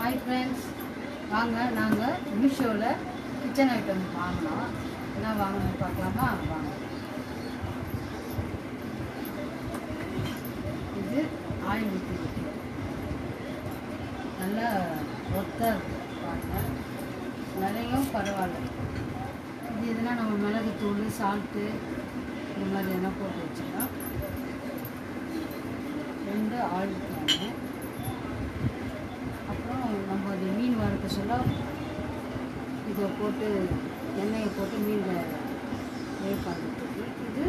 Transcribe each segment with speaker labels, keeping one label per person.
Speaker 1: Hi friends, வாங்க நாங்கள் மீஷோவில் கிச்சன் ஐட்டம் வாங்கினோம். என்ன வாங்கணும்னு பார்க்கலாமா? வாங்க. இது ஆயில் ஊற்றி நல்லா ஒத்தாக இருக்குது பாருங்கள். நிறையும் பரவாயில்ல. இது எதுனா நம்ம மிளகுத்தூள், சால்ட்டு இந்த மாதிரி எதனா போட்டு வச்சுக்கலாம். 2 ஆயில் ஊற்றுவாங்க. அப்புறம் நம்ம அது மீன் வறுக்க சொல்ல இதை போட்டு எண்ணெயை போட்டு மீனில் வேக பண்ணுறதுக்கு. இது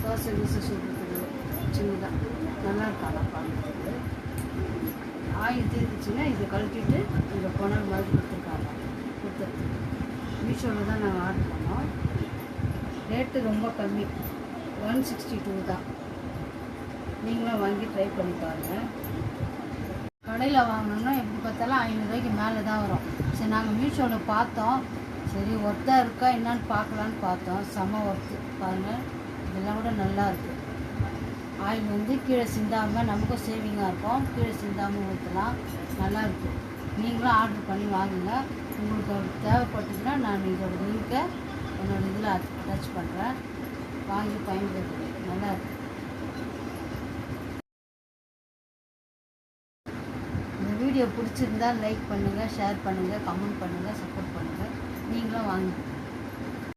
Speaker 1: தோசை வீச சுடுறதுக்கு சின்னதாக நல்லா இருக்காங்க பண்ணுறதுக்கு. ஆயில் தீர்ந்துச்சுன்னா இதை கழட்டிட்டு இதை கொணல் மாதிரி கொடுத்துருதுக்கு. மீஷோவில் தான் நாங்கள் ஆர்டர் பண்ணோம். ரேட்டு ரொம்ப கம்மி, 162 தான். நீங்களும் வாங்கி ட்ரை பண்ணி பாருங்கள். கடையில் வாங்கினோன்னா எப்படி பார்த்தாலும் 500 ரூபாய்க்கு மேலே தான் வரும். சரி, நாங்கள் மீஷோவில் பார்த்தோம். சரி ஒர்த்தாக இருக்கா என்னான்னு பார்க்கலான்னு பார்த்தோம். செம்ம ஒர்த்து பாருங்கள். இதெல்லாம் கூட நல்லா இருக்குது. ஆயில் கீழே சிந்தாமல் நமக்கும் சேவிங்காக இருக்கும். கீழே சிந்தாமல் ஊற்றலாம். நல்லாயிருக்கு. நீங்களும் ஆர்டர் பண்ணி வாங்குங்க. உங்களுக்கு தேவைப்பட்டுச்சுன்னா நான் இதோட லிங்கை என்னோடய இதில் அட்டாச் பண்ணுறேன். வாங்கி பயன்படுத்துங்க. நல்லாயிருக்கு. வீடியோ பிடிச்சிருந்தால் லைக் பண்ணுங்கள், ஷேர் பண்ணுங்கள், கமெண்ட் பண்ணுங்கள், சப்போர்ட் பண்ணுங்கள். நீங்களும் வாங்க.